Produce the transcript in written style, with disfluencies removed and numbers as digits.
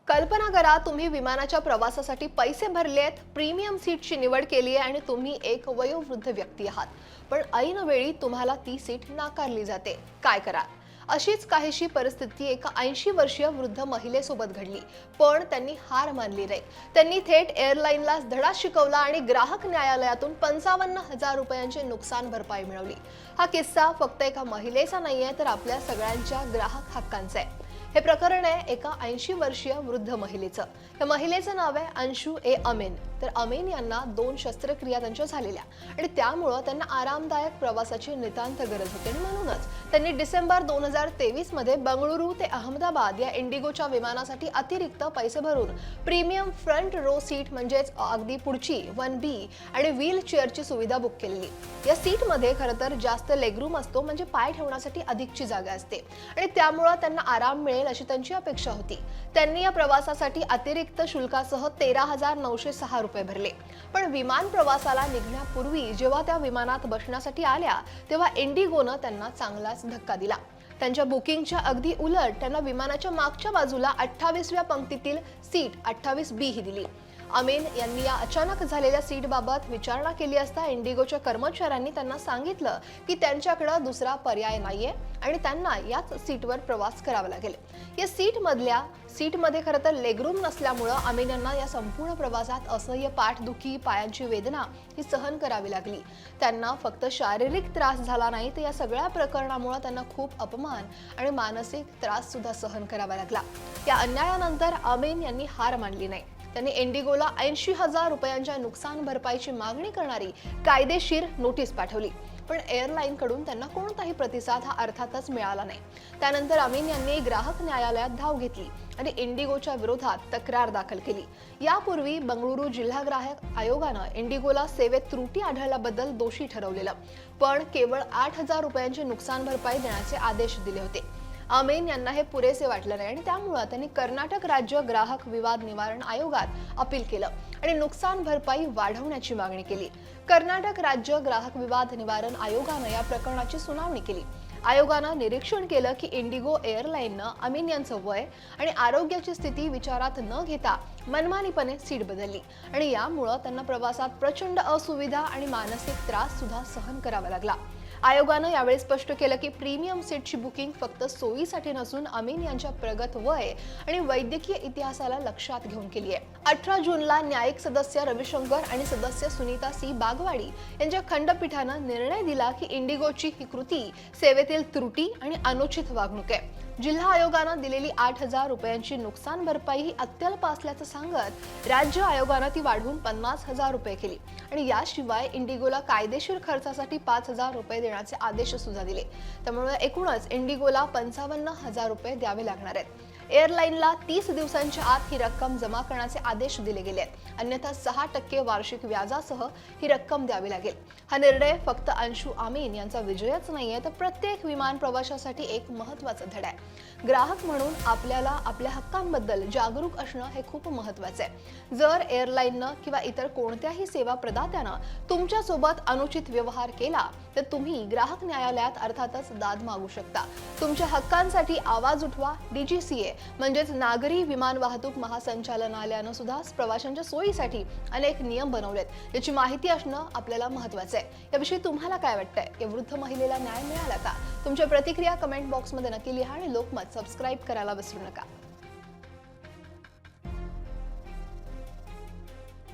कल्पना करा, तुम्ही विमानाच्या प्रवासासाठी पैसे भरलेत, प्रीमियम सीटची निवड केली आहे आणि तुम्ही एक वयोवृद्ध व्यक्ती आहात. पण ऐन वेळी तुम्हाला ती सीट नाकारली जाते. काय करा? अशीच काहीशी परिस्थिती एका 80 वर्षीय वृद्ध महिलेसोबत घडली. पण त्यांनी हार मानली नाही. त्यांनी थेट एअरलाईनला धडा शिकवला आणि ग्राहक न्यायालयातून 55,000 रुपयांची नुकसान भरपाई मिळवली. हा किस्सा फक्त एका महिलेचा नाहीये, तर आपल्या सगळ्यांच्या ग्राहक हक्कांचा आहे. हे प्रकरण आहे एका 80 वर्षीय वृद्ध महिलेचं. या महिलेचं नाव आहे अंशू ए अमीन. तर अमीन यांना 2 शस्त्रक्रिया त्यांच्या झालेल्या आणि त्यामुळे त्यांना आरामदायक प्रवासाची नितांत गरज होती. आणि म्हणूनच त्यांनी डिसेंबर 2023 मध्ये बंगळुरू ते अहमदाबाद या इंडिगोच्या विमानासाठी अतिरिक्त पैसे भरून प्रीमियम फ्रंट रो सीट म्हणजेच अगदी पुढची 1B आणि व्हील चेअरची सुविधा बुक केलेली. या सीटमध्ये खरं तर जास्त लेगरूम असतो, म्हणजे पाय ठेवण्यासाठी अधिकची जागा असते आणि त्यामुळे त्यांना आराम मिळेल अशी त्यांची अपेक्षा होती. त्यांनी या प्रवासासाठी अतिरिक्त शुल्कासह 13,906 रुपये भरले. पण विमान प्रवासाला निघण्यापूर्वी जेव्हा त्या विमानात बसण्यासाठी आल्या, तेव्हा इंडिगोनं त्यांना चांगलाच धक्का दिला. त्यांच्या बुकिंगच्या अगदी उलट त्यांना विमानाच्या मागच्या बाजूला 28व्या पंक्तीतील सीट 28B ही दिली. अमीन यांनी या अचानक झालेल्या सीटबाबत विचारणा केली असता इंडिगोच्या कर्मचाऱ्यांनी त्यांना सांगितलं की त्यांच्याकडे दुसरा पर्याय नाहीये आणि त्यांना याच सीटवर प्रवास करावा लागेल. या सीटमध्ये खरं तर लेगरूम नसल्यामुळे अमीन यांना या संपूर्ण प्रवासात असह्य पाठदुखी, पायांची वेदना ही सहन करावी लागली. त्यांना फक्त शारीरिक त्रास झाला नाही, तर या सगळ्या प्रकरणामुळे त्यांना खूप अपमान आणि मानसिक त्रास सुद्धा सहन करावा लागला. या अन्यायानंतर अमीन यांनी हार मानली नाही. त्यांनी इंडिगोला 80,000 रुपयांच्या नुकसान भरपाईची मागणी करणारी कायदेशीर नोटीस पाठवली. पण एअरलाईनकडून त्यांना कोणताही प्रतिसाद हा अर्थातच मिळाला नाही. त्यानंतर अमीन यांनी ग्राहक न्यायालयात धाव घेतली आणि इंडिगोच्या विरोधात तक्रार दाखल केली. यापूर्वी बंगळुरू जिल्हा ग्राहक आयोगानं इंडिगोला सेवेत त्रुटी आढळल्याबद्दल दोषी ठरवलेलं, पण केवळ 8,000 रुपयांची नुकसान भरपाई देण्याचे आदेश दिले होते. अमीन यांना हे पुरेसे वाटले नाही आणि त्यामुळे त्यांनी कर्नाटक राज्य ग्राहक विवाद निवारण आयोगात अपील केलं आणि नुकसान भरपाई वाढवण्याची मागणी केली. कर्नाटक राज्य ग्राहक विवाद निवारण आयोगानं या प्रकरणाची सुनावणी केली. आयोगानं निरीक्षण केलं की इंडिगो एअरलाईननं अमीन यांचं वय आणि आरोग्याची स्थिती विचारात न घेता मनमानीपणे सीट बदलली आणि यामुळे त्यांना प्रवासात प्रचंड असुविधा आणि मानसिक त्रास सुद्धा सहन करावा लागला. आयोगानं यावेळी स्पष्ट केलं की प्रीमियम सीटची बुकिंग फक्त सोयीसाठी नसून अमीन यांच्या प्रगत वय आणि वैद्यकीय इतिहासाला लक्षात घेऊन केली आहे. 18 जूनला न्यायिक सदस्य रविशंकर आणि सदस्य सुनीता सी बागवाडी यांच्या खंडपीठानं निर्णय दिला की इंडिगोची ही कृती सेवेतील त्रुटी आणि अनुचित वागणूक आहे. जिल्हा आयोगानं दिलेली 8,000 रुपयांची नुकसान भरपाई ही अत्यल्प असल्याचं सांगत राज्य आयोगानं ती वाढवून 50,000 रुपये केली आणि याशिवाय इंडिगोला कायदेशीर खर्चासाठी 5,000 रुपये देण्याचे आदेश सुद्धा दिले. त्यामुळे एकूणच इंडिगोला 55,000 रुपये द्यावे लागणार आहेत. एअरलाईनला 30 दिवसांच्या आत ही रक्कम जमा करण्याचे आदेश दिले गेले आहेत, अन्यथा 6% वार्षिक व्याजासह ही रक्कम द्यावी लागेल. हा निर्णय फक्त अंशू अमीन यांचा विजयच नाहीये, तर प्रत्येक विमान प्रवाशासाठी एक महत्त्वाचा धडा आहे. ग्राहक म्हणून आपल्याला आपल्या हक्कांबद्दल जागरूक असणं हे खूप महत्त्वाचं आहे. जर एअरलाईननं किंवा इतर कोणत्याही सेवा प्रदात्यानं तुमच्यासोबत अनुचित व्यवहार केला, तर तुम्ही ग्राहक न्यायालयात अर्थातच दाद मागू शकता. तुमच्या हक्कांसाठी आवाज उठवा. DGCA म्हणजेच नागरी विमान वाहतूक महासंचालनालयानं सुद्धा प्रवाशांच्या सोयीसाठी अनेक नियम बनवलेत. याची माहिती असणं आपल्याला महत्त्वाचं आहे. याविषयी तुम्हाला काय वाटतंय? या वृद्ध महिलेला न्याय मिळाला का? तुमच्या प्रतिक्रिया कमेंट बॉक्समध्ये नक्की लिहा आणि लोकमत सबस्क्राईब करायला विसरू नका.